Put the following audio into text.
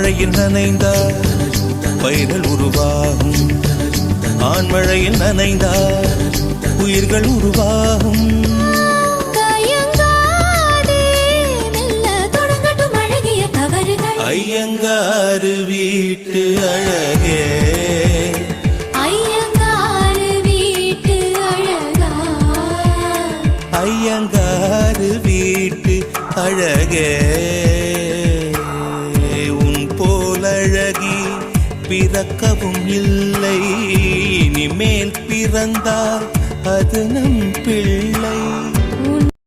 ஆண்மழையில் நனைந்தால் பயிர்கள் உருவாகும். ஆண்மழையில் நனைந்தால் உயிர்கள் உருவாகும். ஐயங்காறு வீட்டு அழகே, ஐயங்காறு வீட்டு அழகா, ஐயங்காறு வீட்டு அழகே. உன் போல் அழகி பிறக்கவும் இல்லை, இனிமேல் பிறந்தால் அது நம் பிள்ளை.